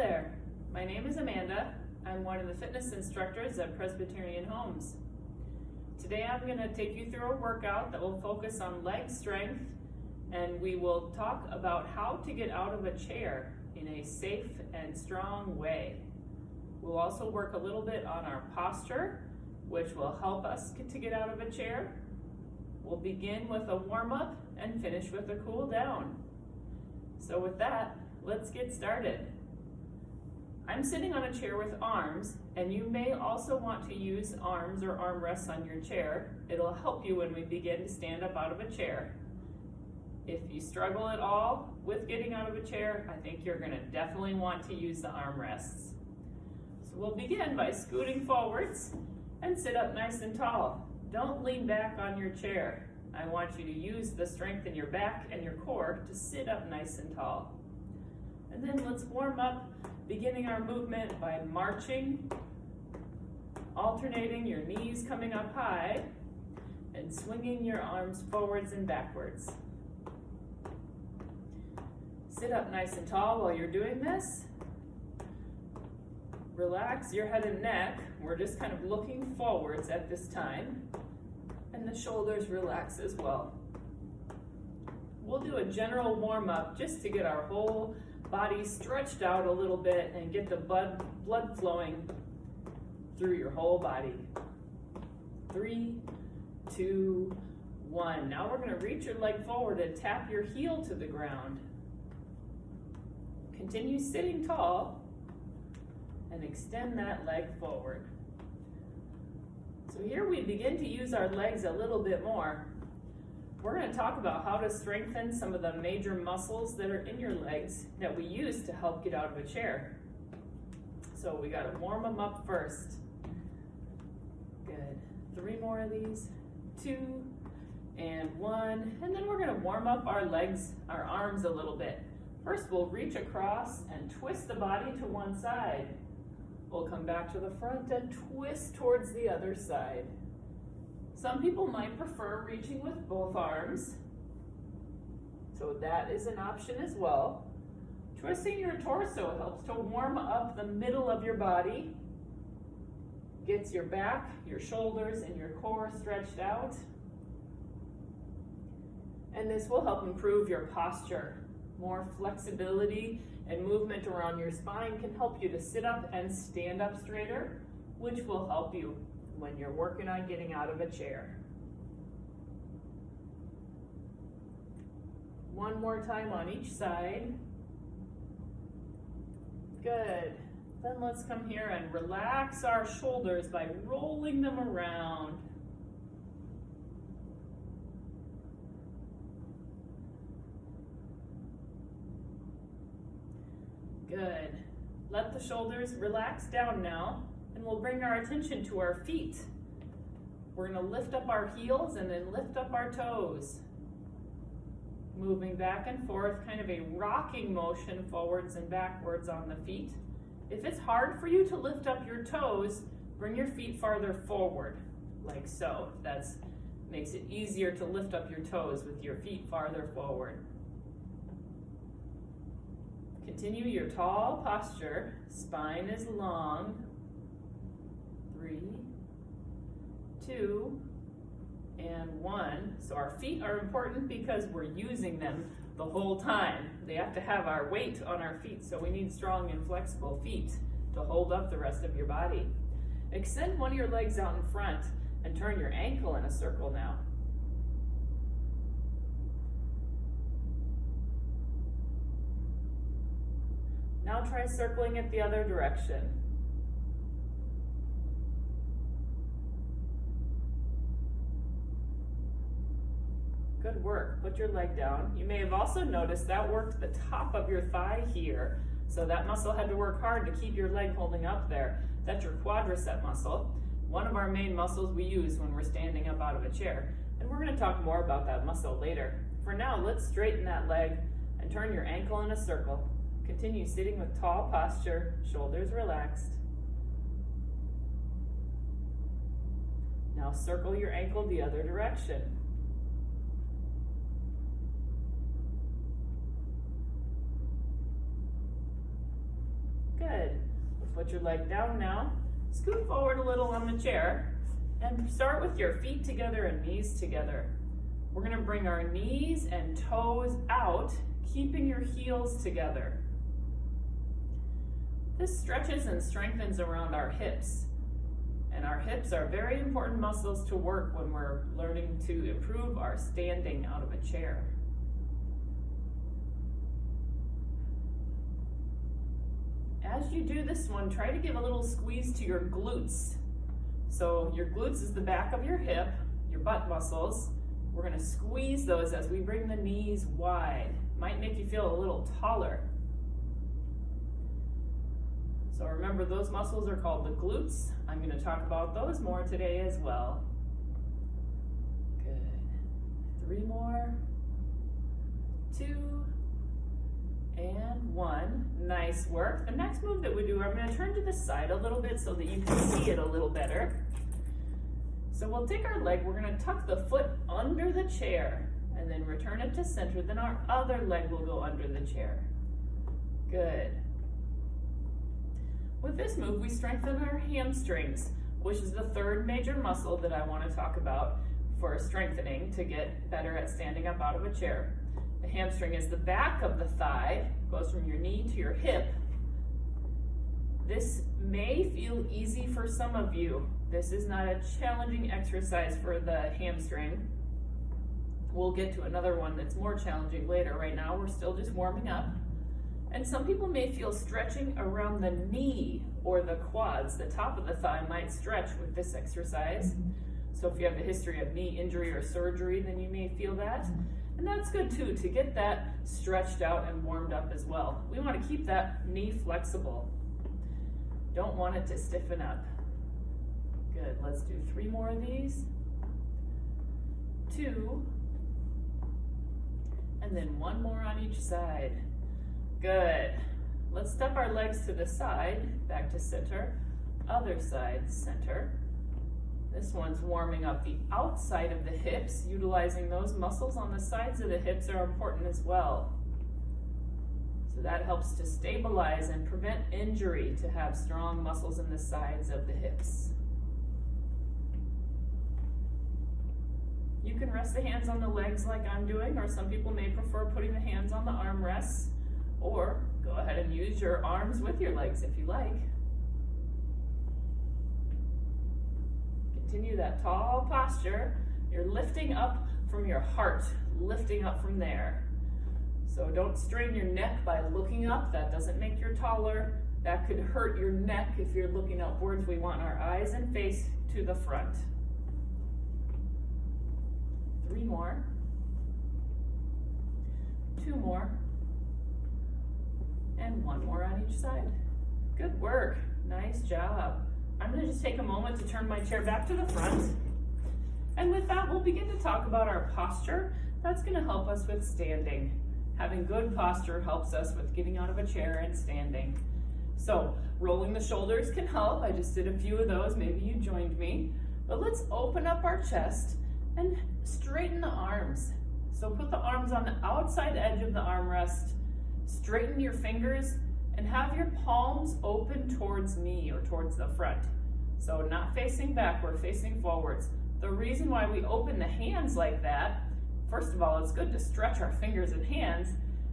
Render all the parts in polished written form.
there, my name is Amanda. I'm one of the fitness instructors at Presbyterian Homes. Today I'm going to take you through a workout that will focus on leg strength, and we will talk about how to get out of a chair in a safe and strong way. We'll also work a little bit on our posture, which will help us to get out of a chair. We'll begin with a warm-up and finish with a cool down. So with that, let's get started. I'm sitting on a chair with arms, and you may also want to use arms or armrests on your chair. It'll help you when we begin to stand up out of a chair. If you struggle at all with getting out of a chair, I think you're going to definitely want to use the armrests. So we'll begin by scooting forwards and sit up nice and tall. Don't lean back on your chair. I want you to use the strength in your back and your core to sit up nice and tall. And then let's warm up, beginning our movement by marching, alternating your knees coming up high, and swinging your arms forwards and backwards. Sit up nice and tall while you're doing this. Relax your head and neck. We're just kind of looking forwards at this time. And the shoulders relax as well. We'll do a general warm-up just to get our whole body stretched out a little bit and get the blood flowing through your whole body. 3, 2, 1. Now we're going to reach your leg forward and tap your heel to the ground. Continue sitting tall and extend that leg forward. So here we begin to use our legs a little bit more. We're going to talk about how to strengthen some of the major muscles that are in your legs that we use to help get out of a chair. So we got to warm them up first. Good. 3 more of these. 2 and 1. And then we're going to warm up our legs, our arms a little bit. First we'll reach across and twist the body to one side. We'll come back to the front and twist towards the other side. Some people might prefer reaching with both arms, so that is an option as well. Twisting your torso helps to warm up the middle of your body, gets your back, your shoulders, and your core stretched out. And this will help improve your posture. More flexibility and movement around your spine can help you to sit up and stand up straighter, which will help you when you're working on getting out of a chair. One more time on each side. Good. Then let's come here and relax our shoulders by rolling them around. Good. Let the shoulders relax down now, and we'll bring our attention to our feet. We're going to lift up our heels and then lift up our toes. Moving back and forth, kind of a rocking motion forwards and backwards on the feet. If it's hard for you to lift up your toes, bring your feet farther forward, like so. That makes it easier to lift up your toes with your feet farther forward. Continue your tall posture. Spine is long. 3, 2, and 1. So our feet are important because we're using them the whole time. They have to have our weight on our feet, so we need strong and flexible feet to hold up the rest of your body. Extend one of your legs out in front and turn your ankle in a circle now. Now try circling it the other direction. Good work. Put your leg down. You may have also noticed that worked the top of your thigh here. So that muscle had to work hard to keep your leg holding up there. That's your quadricep muscle, one of our main muscles we use when we're standing up out of a chair. And we're going to talk more about that muscle later. For now, let's straighten that leg and turn your ankle in a circle. Continue sitting with tall posture, shoulders relaxed. Now circle your ankle the other direction. Good. Put your leg down now. Scoot forward a little on the chair and start with your feet together and knees together. We're gonna bring our knees and toes out, keeping your heels together. This stretches and strengthens around our hips. And our hips are very important muscles to work when we're learning to improve our standing out of a chair. As you do this one, try to give a little squeeze to your glutes. So your glutes is the back of your hip, your butt muscles. We're gonna squeeze those as we bring the knees wide. Might make you feel a little taller. So remember, those muscles are called the glutes. I'm gonna talk about those more today as well. Good. 3 more. 2. And 1. Nice work. The next move that we do, I'm gonna turn to the side a little bit so that you can see it a little better. So we'll take our leg, we're gonna tuck the foot under the chair and then return it to center. Then our other leg will go under the chair. Good. With this move, we strengthen our hamstrings, which is the third major muscle that I want to talk about for strengthening to get better at standing up out of a chair. The hamstring is the back of the thigh, goes from your knee to your hip. This may feel easy for some of you. This is not a challenging exercise for the hamstring. We'll get to another one that's more challenging later. Right now, we're still just warming up. And some people may feel stretching around the knee or the quads. The top of the thigh might stretch with this exercise. So if you have a history of knee injury or surgery, then you may feel that. And that's good too, to get that stretched out and warmed up as well. We want to keep that knee flexible. Don't want it to stiffen up. Good, let's do 3 more of these. 2. And then 1 more on each side. Good. Let's step our legs to the side, back to center. Other side, center. This one's warming up the outside of the hips. Utilizing those muscles on the sides of the hips are important as well. So that helps to stabilize and prevent injury, to have strong muscles in the sides of the hips. You can rest the hands on the legs like I'm doing, or some people may prefer putting the hands on the armrests, or go ahead and use your arms with your legs if you like. Continue that tall posture. You're lifting up from your heart, lifting up from there. So don't strain your neck by looking up. That doesn't make you taller. That could hurt your neck if you're looking upwards. We want our eyes and face to the front. 3 more. 2 more. And 1 more on each side. Good work. Nice job. I'm going to just take a moment to turn my chair back to the front. And with that, we'll begin to talk about our posture. That's going to help us with standing. Having good posture helps us with getting out of a chair and standing. So rolling the shoulders can help. I just did a few of those. Maybe you joined me. But let's open up our chest and straighten the arms. So put the arms on the outside edge of the armrest. Straighten your fingers and have your palms open towards me or towards the front. So not facing back, we're facing forwards. The reason why we open the hands like that, first of all, it's good to stretch our fingers and hands,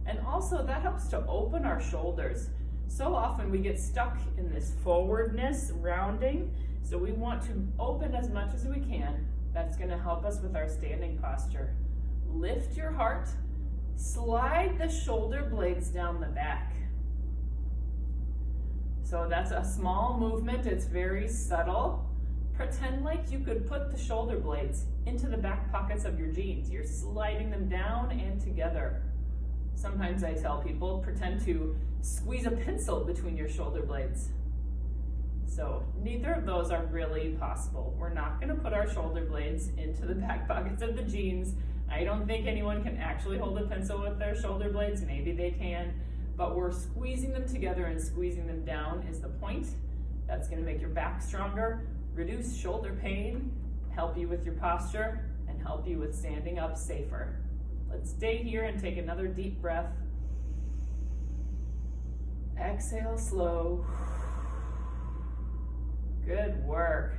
and also that helps to open our shoulders. So often we get stuck in this forwardness, rounding, so we want to open as much as we can. That's going to help us with our standing posture. Lift your heart, slide the shoulder blades down the back. So that's a small movement, it's very subtle. Pretend like you could put the shoulder blades into the back pockets of your jeans. You're sliding them down and together. Sometimes I tell people, pretend to squeeze a pencil between your shoulder blades. So neither of those are really possible. We're not going to put our shoulder blades into the back pockets of the jeans. I don't think anyone can actually hold a pencil with their shoulder blades. Maybe they can, but we're squeezing them together and squeezing them down is the point. That's going to make your back stronger, reduce shoulder pain, help you with your posture, and help you with standing up safer. Let's stay here and take another deep breath. exhale slow. Good work.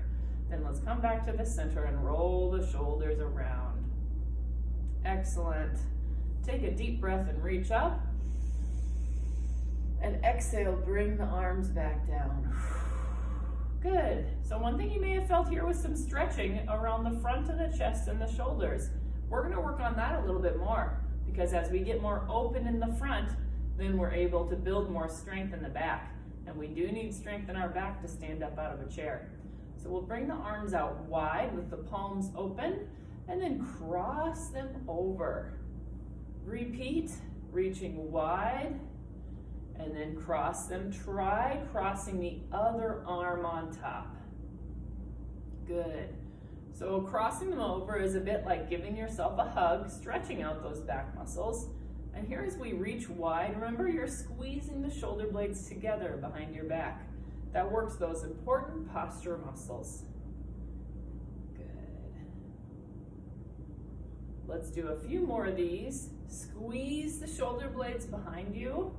Then let's come back to the center and roll the shoulders around. Excellent. Take a deep breath and reach up. And exhale, bring the arms back down. Good. So one thing you may have felt here was some stretching around the front of the chest and the shoulders. We're going to work on that a little bit more, because as we get more open in the front, then we're able to build more strength in the back. And we do need strength in our back to stand up out of a chair. So we'll bring the arms out wide with the palms open and then cross them over. Repeat, reaching wide and then cross them. Try crossing the other arm on top. Good. So crossing them over is a bit like giving yourself a hug, stretching out those back muscles. And here as we reach wide, remember you're squeezing the shoulder blades together behind your back. That works those important posture muscles. Good. Let's do a few more of these. Squeeze the shoulder blades behind you.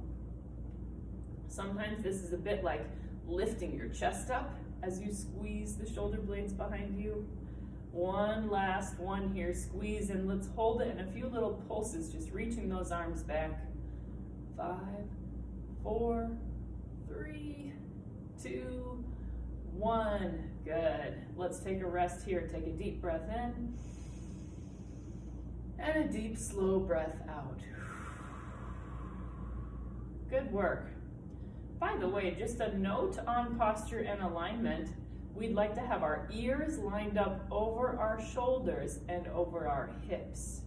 Sometimes this is a bit like lifting your chest up as you squeeze the shoulder blades behind you. One last one here, squeeze, and let's hold it in a few little pulses, just reaching those arms back. 5, 4, 3, 2, 1. Good. Let's take a rest here. Take a deep breath in and a deep, slow breath out. Good work. By the way, just a note on posture and alignment. We'd like to have our ears lined up over our shoulders and over our hips.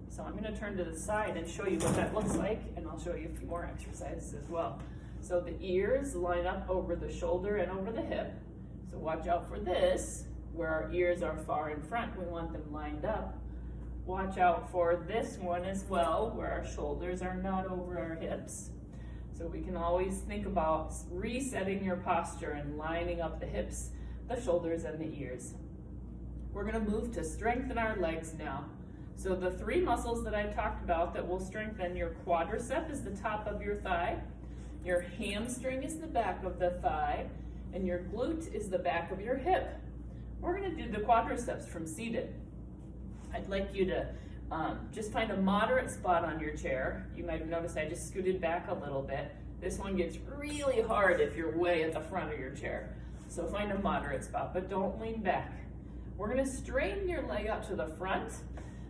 So I'm going to turn to the side and show you what that looks like, and I'll show you a few more exercises as well. So the ears line up over the shoulder and over the hip. So watch out for this, where our ears are far in front. We want them lined up. Watch out for this one as well, where our shoulders are not over our hips. So we can always think about resetting your posture and lining up the hips, the shoulders, and the ears. We're going to move to strengthen our legs now. So the 3 muscles that I talked about that will strengthen: your quadricep is the top of your thigh, your hamstring is the back of the thigh, and your glute is the back of your hip. We're going to do the quadriceps from seated. I'd like you to just find a moderate spot on your chair. You might have noticed I just scooted back a little bit. This one gets really hard if you're way at the front of your chair. So find a moderate spot, but don't lean back. We're going to straighten your leg out to the front.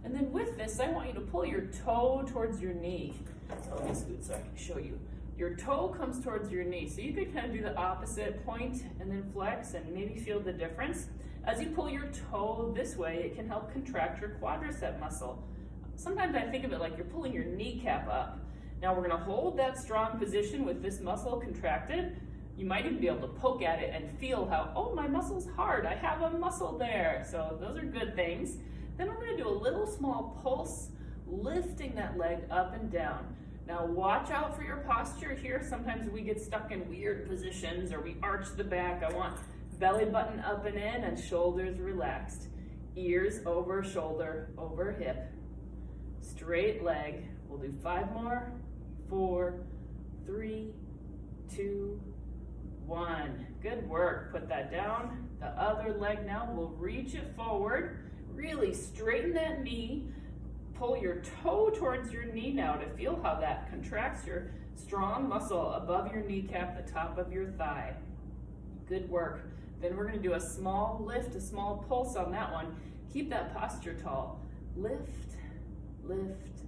And then with this, I want you to pull your toe towards your knee. So let me scoot so I can show you. Your toe comes towards your knee. So you could kind of do the opposite, point and then flex, and maybe feel the difference. As you pull your toe this way, it can help contract your quadricep muscle. Sometimes I think of it like you're pulling your kneecap up. Now we're going to hold that strong position with this muscle contracted. You might even be able to poke at it and feel how, oh, my muscle's hard. I have a muscle there. So those are good things. Then we're going to do a little small pulse, lifting that leg up and down. Now watch out for your posture here. Sometimes we get stuck in weird positions or we arch the back. I want belly button up and in and shoulders relaxed. Ears over shoulder, over hip. Straight leg. We'll do 5 more. 4, 3, 2, 1. Good work. Put that down. The other leg now, we'll reach it forward. Really straighten that knee. Pull your toe towards your knee now to feel how that contracts your strong muscle above your kneecap, the top of your thigh. Good work. Then we're going to do a small lift, a small pulse on that one. Keep that posture tall. Lift, lift,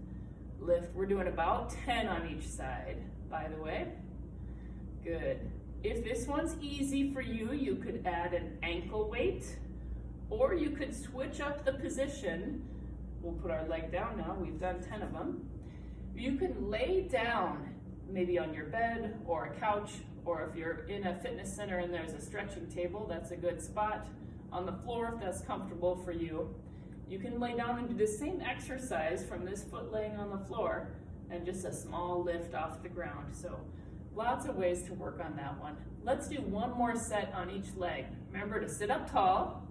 lift. We're doing about 10 on each side, by the way. Good. If this one's easy for you, you could add an ankle weight, or you could switch up the position. We'll put our leg down now. We've done 10 of them. You can lay down maybe on your bed or a couch, or if you're in a fitness center and there's a stretching table, that's a good spot. On the floor if that's comfortable for you. You can lay down and do the same exercise from this foot laying on the floor and just a small lift off the ground. So lots of ways to work on that one. Let's do one more set on each leg. Remember to sit up tall,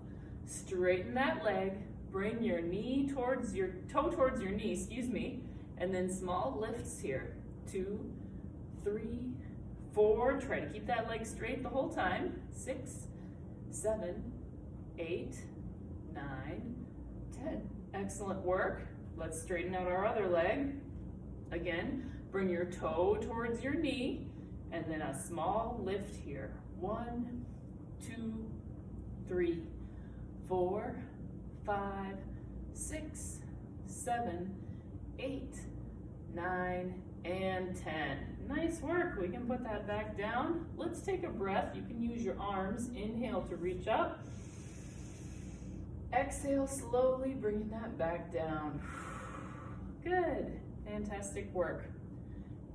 straighten that leg, bring your toe towards your knee, and then small lifts here. 2, 3, 4, try to keep that leg straight the whole time. 6, 7, 8, 9, 10. Excellent work. Let's straighten out our other leg. Again, bring your toe towards your knee, and then a small lift here. 1, 2, 3, 4, 5, 6, 7, 8, 9, and 10. Nice work. We can put that back down. Let's take a breath. You can use your arms. Inhale to reach up. Exhale slowly, bringing that back down. Good. Fantastic work.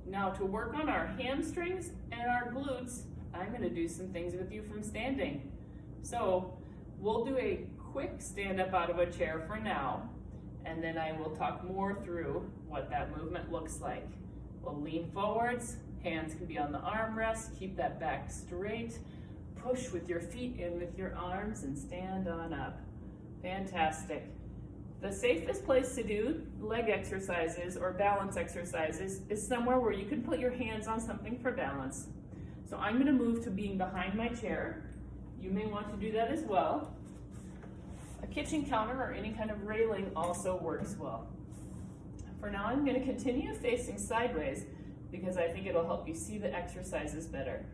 Now to work on our hamstrings and our glutes, I'm going to do some things with you from standing. So we'll do a quick stand up out of a chair for now, and then I will talk more through what that movement looks like. We'll lean forwards, hands can be on the armrest, keep that back straight, push with your feet in with your arms and stand on up. Fantastic. The safest place to do leg exercises or balance exercises is somewhere where you can put your hands on something for balance. So I'm going to move to being behind my chair. You may want to do that as well. A kitchen counter or any kind of railing also works well. For now, I'm going to continue facing sideways because I think it'll help you see the exercises better.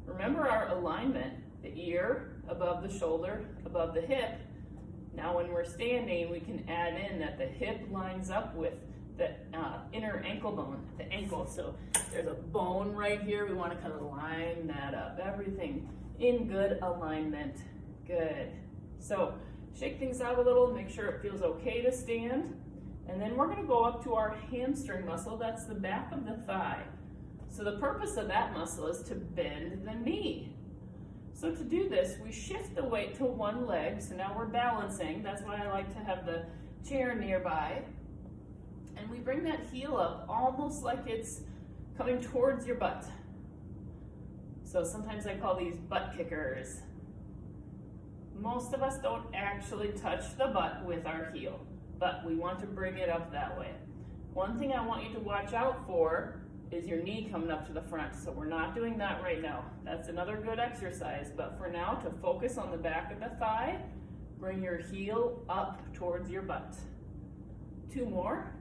Remember our alignment, the ear above the shoulder, above the hip. Now when we're standing, we can add in that the hip lines up with the inner ankle bone, the ankle. So there's a bone right here. We want to kind of line that up. Everything in good alignment. Good. So shake things out a little, make sure it feels okay to stand. And then we're going to go up to our hamstring muscle. That's the back of the thigh. So the purpose of that muscle is to bend the knee. So to do this, we shift the weight to one leg. So now we're balancing. That's why I like to have the chair nearby. And we bring that heel up almost like it's coming towards your butt. So sometimes I call these butt kickers. Most of us don't actually touch the butt with our heel, but we want to bring it up that way. One thing I want you to watch out for is your knee coming up to the front. So we're not doing that right now. That's another good exercise, but for now, to focus on the back of the thigh, bring your heel up towards your butt. 2 more.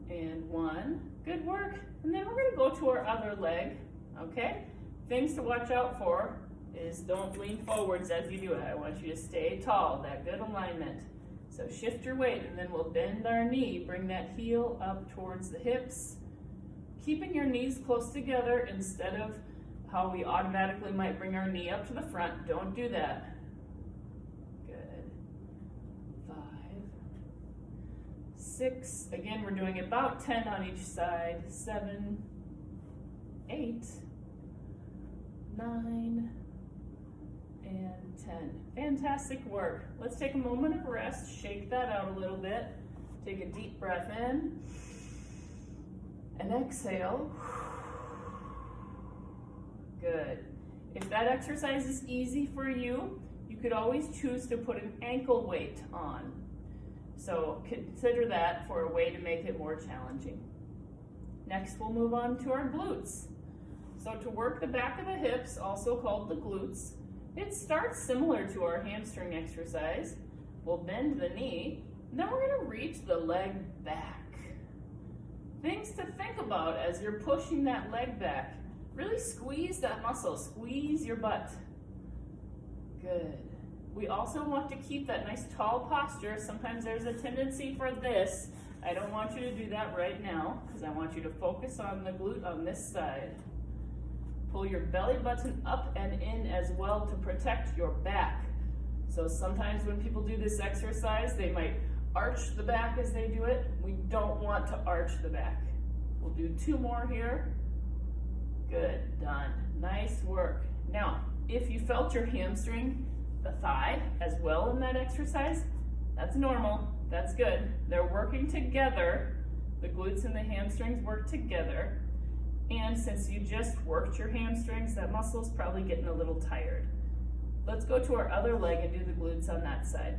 And 1. Good work. And then we're going to go to our other leg, okay? Things to watch out for is don't lean forwards as you do it. I want you to stay tall, that good alignment. So shift your weight, and then we'll bend our knee, bring that heel up towards the hips, keeping your knees close together instead of how we automatically might bring our knee up to the front. Don't do that. Good. 5, 6, again, we're doing about 10 on each side. 7, 8, 9, and 10. Fantastic work. Let's take a moment of rest, shake that out a little bit. Take a deep breath in and exhale. Good. If that exercise is easy for you, you could always choose to put an ankle weight on. So consider that for a way to make it more challenging. Next, we'll move on to our glutes. So to work the back of the hips, also called the glutes, it starts similar to our hamstring exercise. We'll bend the knee, and then we're going to reach the leg back. Things to think about as you're pushing that leg back. Really squeeze that muscle, squeeze your butt. Good. We also want to keep that nice tall posture. Sometimes there's a tendency for this. I don't want you to do that right now because I want you to focus on the glute on this side. Pull your belly button up and in as well to protect your back. So sometimes when people do this exercise, they might arch the back as they do it. We don't want to arch the back. We'll do 2 more here. Good, done. Nice work. Now, if you felt your hamstring, the thigh, as well in that exercise, that's normal. That's good. They're working together. The glutes and the hamstrings work together. And since you just worked your hamstrings, that muscle's probably getting a little tired. Let's go to our other leg and do the glutes on that side.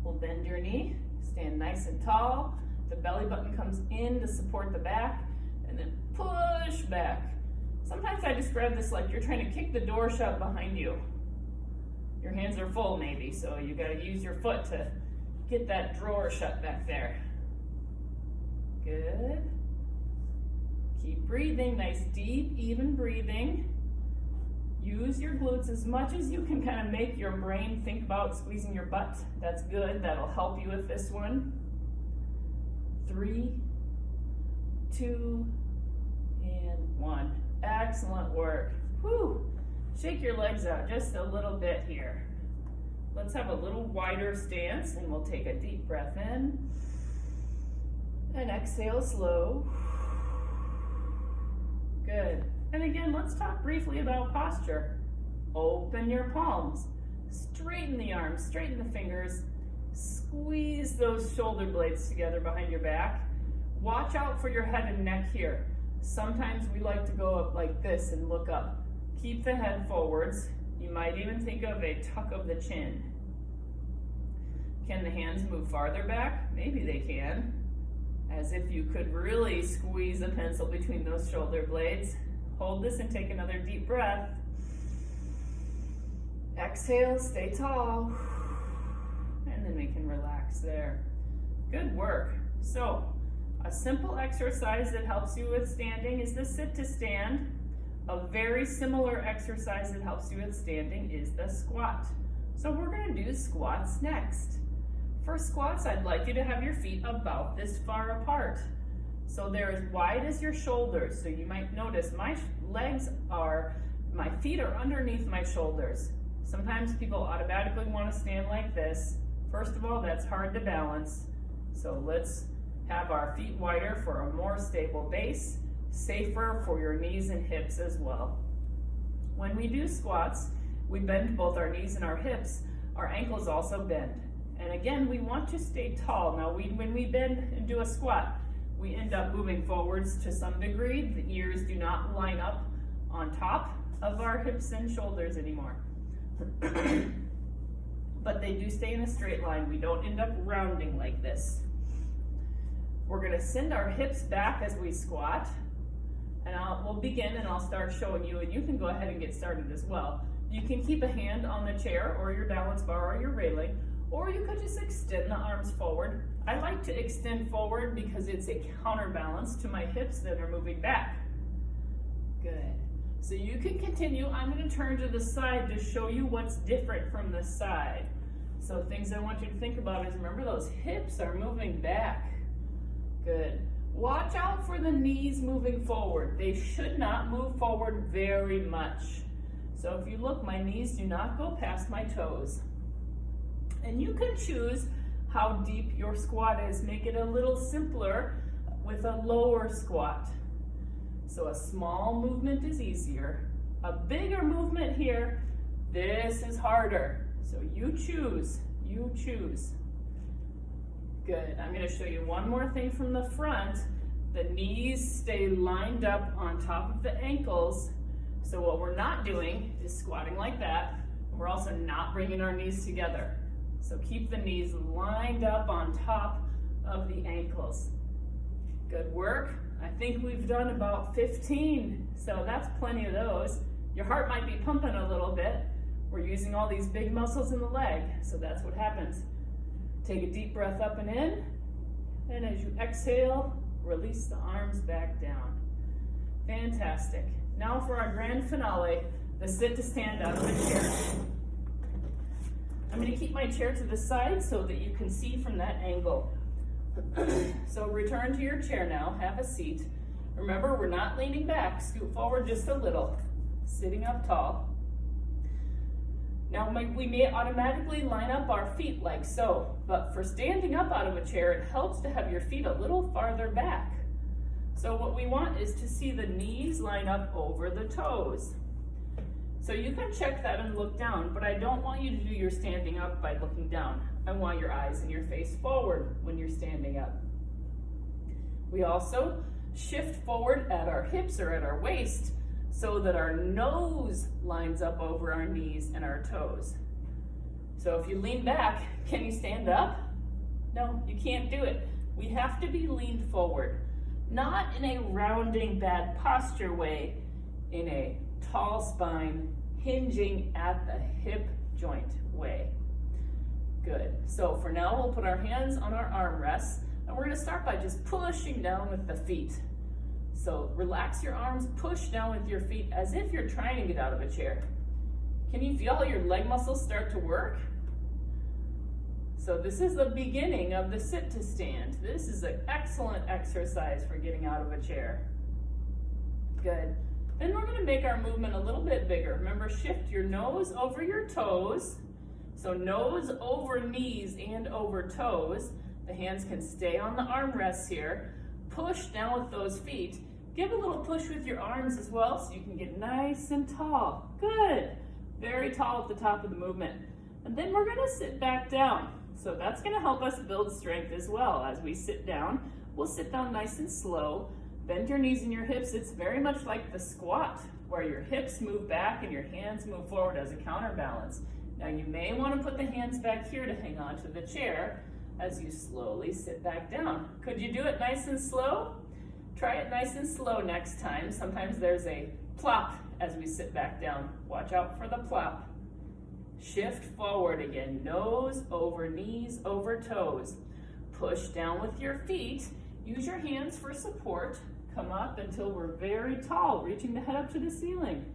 We'll bend your knee, stand nice and tall. The belly button comes in to support the back, and then push back. Sometimes I describe this like you're trying to kick the door shut behind you. Your hands are full maybe, so you gotta use your foot to get that drawer shut back there. Good. Keep breathing, nice deep, even breathing. Use your glutes as much as you can kind of make your brain think about squeezing your butt. That's good, that'll help you with this one. 3, 2, and 1. Excellent work. Whew. Shake your legs out just a little bit here. Let's have a little wider stance and we'll take a deep breath in and exhale slow. Good. And again, let's talk briefly about posture. Open your palms, straighten the arms, straighten the fingers, squeeze those shoulder blades together behind your back. Watch out for your head and neck here. Sometimes we like to go up like this and look up. Keep the head forwards. You might even think of a tuck of the chin. Can the hands move farther back? Maybe they can. As if you could really squeeze a pencil between those shoulder blades. Hold this and take another deep breath. Exhale, stay tall. And then we can relax there. Good work. So, a simple exercise that helps you with standing is the sit to stand. A very similar exercise that helps you with standing is the squat. So we're going to do squats next. For squats, I'd like you to have your feet about this far apart. So they're as wide as your shoulders. So you might notice my feet are underneath my shoulders. Sometimes people automatically want to stand like this. First of all, that's hard to balance. So let's have our feet wider for a more stable base, safer for your knees and hips as well. When we do squats, we bend both our knees and our hips. Our ankles also bend. And again, we want to stay tall. Now, when we bend and do a squat, we end up moving forwards to some degree. The ears do not line up on top of our hips and shoulders anymore. But they do stay in a straight line. We don't end up rounding like this. We're going to send our hips back as we squat. And we'll begin and I'll start showing you, and you can go ahead and get started as well. You can keep a hand on the chair or your balance bar or your railing, or you could just extend the arms forward. I like to extend forward because it's a counterbalance to my hips that are moving back. Good. So you can continue. I'm going to turn to the side to show you what's different from the side. So things I want you to think about is, remember, those hips are moving back. Good. Watch out for the knees moving forward. They should not move forward very much. So if you look, my knees do not go past my toes. And you can choose how deep your squat is. Make it a little simpler with a lower squat. So a small movement is easier. A bigger movement here, this is harder. So you choose, you choose. Good, I'm gonna show you one more thing from the front. The knees stay lined up on top of the ankles. So what we're not doing is squatting like that. We're also not bringing our knees together. So keep the knees lined up on top of the ankles. Good work. I think we've done about 15, so that's plenty of those. Your heart might be pumping a little bit. We're using all these big muscles in the leg, so that's what happens. Take a deep breath up and in, and as you exhale, release the arms back down. Fantastic. Now for our grand finale, the sit to stand out of a chair. I'm going to keep my chair to the side so that you can see from that angle. So return to your chair now, have a seat. Remember, we're not leaning back, scoot forward just a little, sitting up tall. Now we may automatically line up our feet like so, but for standing up out of a chair, it helps to have your feet a little farther back. So what we want is to see the knees line up over the toes. So you can check that and look down, but I don't want you to do your standing up by looking down. I want your eyes and your face forward when you're standing up. We also shift forward at our hips or at our waist so that our nose lines up over our knees and our toes. So if you lean back, can you stand up? No, you can't do it. We have to be leaned forward. not in a rounding bad posture way, in a tall spine, hinging at the hip joint way. Good. So for now, we'll put our hands on our armrests, and we're gonna start by just pushing down with the feet. So relax your arms, push down with your feet as if you're trying to get out of a chair. Can you feel how your leg muscles start to work? So this is the beginning of the sit to stand. This is an excellent exercise for getting out of a chair. Good. Then we're gonna make our movement a little bit bigger. Remember, shift your nose over your toes. So nose over knees and over toes. The hands can stay on the armrests here. Push down with those feet. Give a little push with your arms as well so you can get nice and tall. Good. Very tall at the top of the movement. And then we're gonna sit back down. So that's gonna help us build strength as well. As we sit down, we'll sit down nice and slow. Bend your knees and your hips. It's very much like the squat, where your hips move back and your hands move forward as a counterbalance. Now you may want to put the hands back here to hang on to the chair as you slowly sit back down. Could you do it nice and slow? Try it nice and slow next time. Sometimes there's a plop as we sit back down. Watch out for the plop. Shift forward again, nose over knees over toes. Push down with your feet. Use your hands for support. Come up until we're very tall, reaching the head up to the ceiling.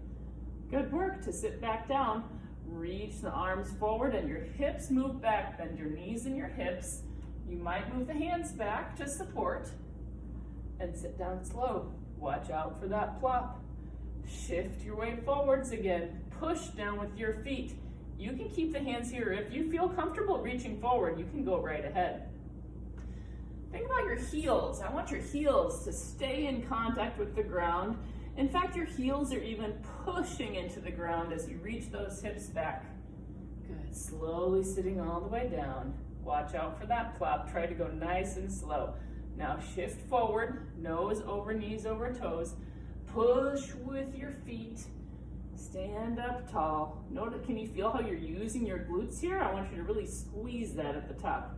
Good work to sit back down. Reach the arms forward and your hips move back. Bend your knees and your hips. You might move the hands back to support and sit down slow. Watch out for that plop. Shift your way forwards again. Push down with your feet. You can keep the hands here. If you feel comfortable reaching forward, you can go right ahead. Think about your heels. I want your heels to stay in contact with the ground. In fact, your heels are even pushing into the ground as you reach those hips back. Good, slowly sitting all the way down. Watch out for that plop. Try to go nice and slow. Now shift forward, nose over knees over toes. Push with your feet. Stand up tall. Notice, can you feel how you're using your glutes here? I want you to really squeeze that at the top.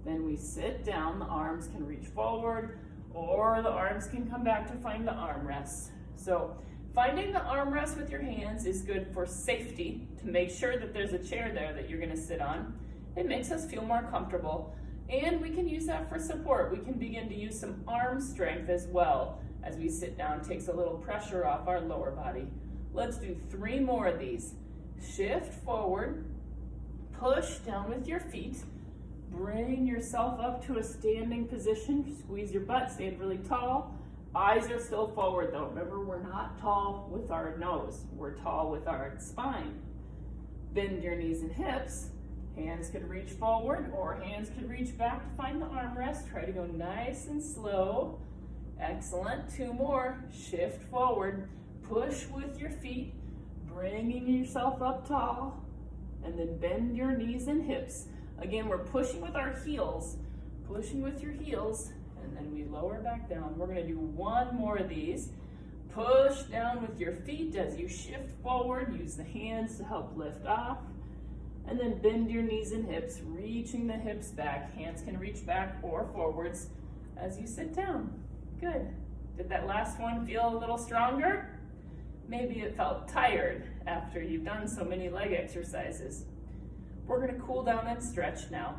Then we sit down, the arms can reach forward, or the arms can come back to find the armrests. So finding the armrest with your hands is good for safety, to make sure that there's a chair there that you're gonna sit on. It makes us feel more comfortable, and we can use that for support. We can begin to use some arm strength as well. As we sit down, takes a little pressure off our lower body. Let's do 3 more of these. Shift forward, push down with your feet, bring yourself up to a standing position, squeeze your butt, stand really tall. Eyes are still forward though. Remember, we're not tall with our nose, we're tall with our spine. Bend your knees and hips. Hands could reach forward or hands could reach back to find the armrest. Try to go nice and slow. Excellent. 2 more. Shift forward. Push with your feet, bringing yourself up tall, and then bend your knees and hips. Again, we're pushing with our heels, pushing with your heels, and then we lower back down. We're gonna do 1 more of these. Push down with your feet as you shift forward. Use the hands to help lift off, and then bend your knees and hips, reaching the hips back. Hands can reach back or forwards as you sit down. Good. Did that last one feel a little stronger? Maybe it felt tired after you've done so many leg exercises. We're gonna cool down and stretch now.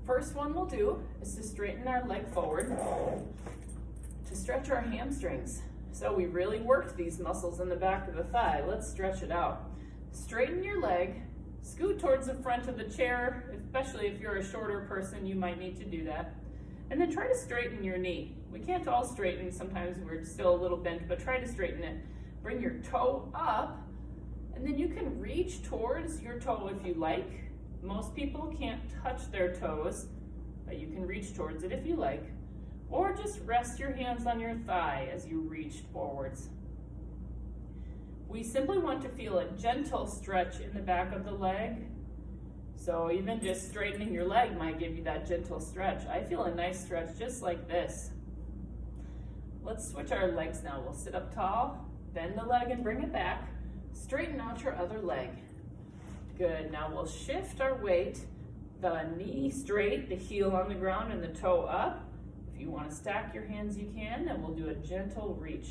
First one we'll do is to straighten our leg forward to stretch our hamstrings. So we really worked these muscles in the back of the thigh. Let's stretch it out. Straighten your leg, scoot towards the front of the chair, especially if you're a shorter person, you might need to do that. And then try to straighten your knee. We can't all straighten, sometimes we're still a little bent, but try to straighten it. Bring your toe up, and then you can reach towards your toe if you like. Most people can't touch their toes, but you can reach towards it if you like. Or just rest your hands on your thigh as you reach forwards. We simply want to feel a gentle stretch in the back of the leg. So even just straightening your leg might give you that gentle stretch. I feel a nice stretch just like this. Let's switch our legs now. We'll sit up tall, bend the leg and bring it back. Straighten out your other leg. Good, now we'll shift our weight. The knee straight, the heel on the ground and the toe up. If If you want to stack your hands, you can, and we'll do a gentle reach.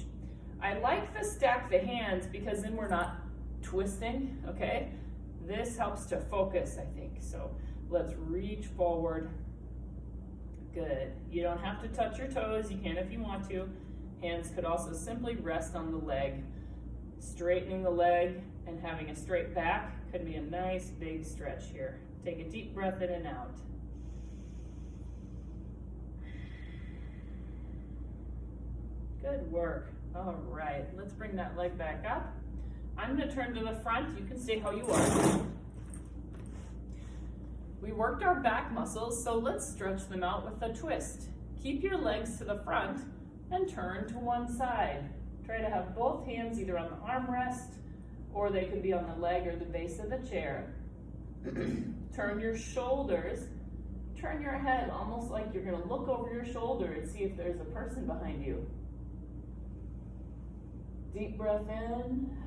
I like to stack the hands because then we're not twisting, okay? This helps to focus, I think. So let's reach forward. Good. You don't have to touch your toes. You can if you want to. Hands could also simply rest on the leg. Straightening the leg and having a straight back could be a nice big stretch here. Take a deep breath in and out. Good work. All right, let's bring that leg back up. I'm going to turn to the front. You can stay how you are. We worked our back muscles, so let's stretch them out with a twist. Keep your legs to the front and turn to one side. Try to have both hands either on the armrest or they could be on the leg or the base of the chair. Turn your shoulders. Turn your head almost like you're going to look over your shoulder and see if there's a person behind you. Deep breath in.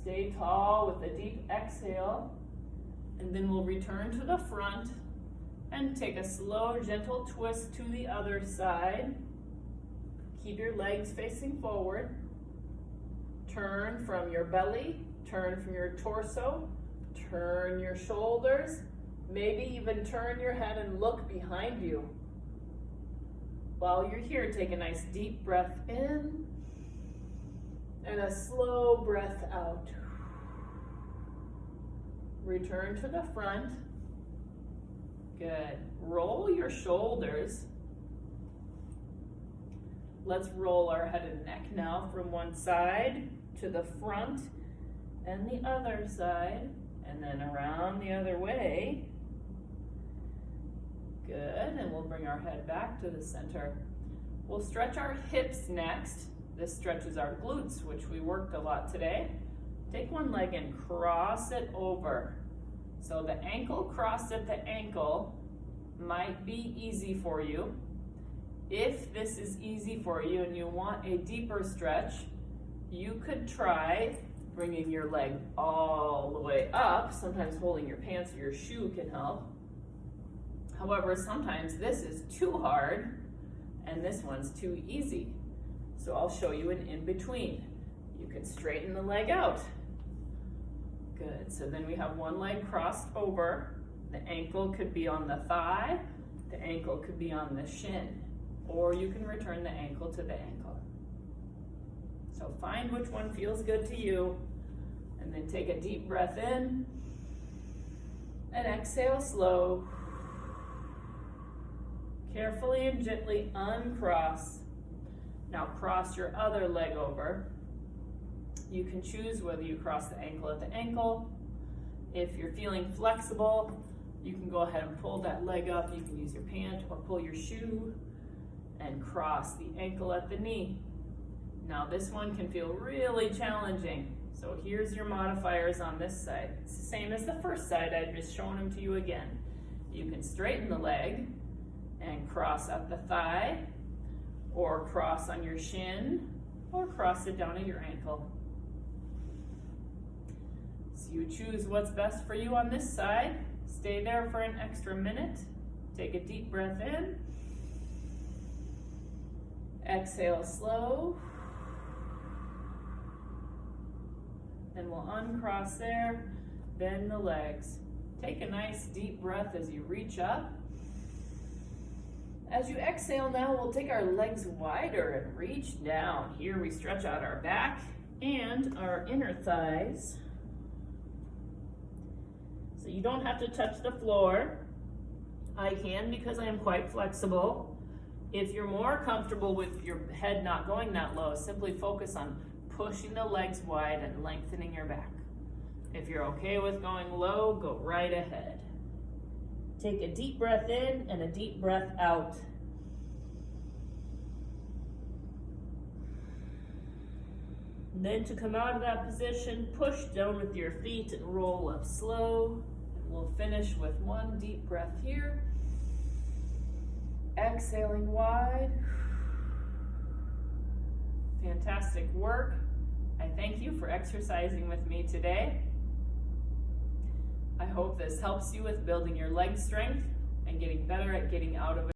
Stay tall with a deep exhale. And then we'll return to the front and take a slow, gentle twist to the other side. Keep your legs facing forward. Turn from your belly, turn from your torso, turn your shoulders, maybe even turn your head and look behind you. While you're here, take a nice deep breath in and a slow breath out. Return to the front. Good. Roll your shoulders. Let's roll our head and neck now from one side to the front and the other side, and then around the other way. Good, and we'll bring our head back to the center. We'll stretch our hips next. This stretches our glutes, which we worked a lot today. Take one leg and cross it over. So the ankle crossed at the ankle might be easy for you. If this is easy for you and you want a deeper stretch, you could try bringing your leg all the way up. Sometimes holding your pants or your shoe can help. However, sometimes this is too hard and this one's too easy. So I'll show you an in-between. You can straighten the leg out. Good, so then we have one leg crossed over. The ankle could be on the thigh, the ankle could be on the shin, or you can return the ankle to the ankle. So find which one feels good to you, and then take a deep breath in, and exhale slow. Carefully and gently uncross. Now cross your other leg over. You can choose whether you cross the ankle at the ankle. If you're feeling flexible, you can go ahead and pull that leg up. You can use your pant or pull your shoe and cross the ankle at the knee. Now this one can feel really challenging. So here's your modifiers on this side. It's the same as the first side. I've just shown them to you again. You can straighten the leg and cross at the thigh, or cross on your shin, or cross it down at your ankle. So you choose what's best for you on this side. Stay there for an extra minute. Take a deep breath in. Exhale slow. And we'll uncross there, bend the legs. Take a nice deep breath as you reach up. As you exhale now, we'll take our legs wider and reach down. Here we stretch out our back and our inner thighs. So you don't have to touch the floor. I can because I am quite flexible. If you're more comfortable with your head not going that low, simply focus on pushing the legs wide and lengthening your back. If you're okay with going low, go right ahead. Take a deep breath in and a deep breath out. And then to come out of that position, push down with your feet and roll up slow. And we'll finish with one deep breath here. Exhaling wide. Fantastic work. I thank you for exercising with me today. I hope this helps you with building your leg strength and getting better at getting out of it.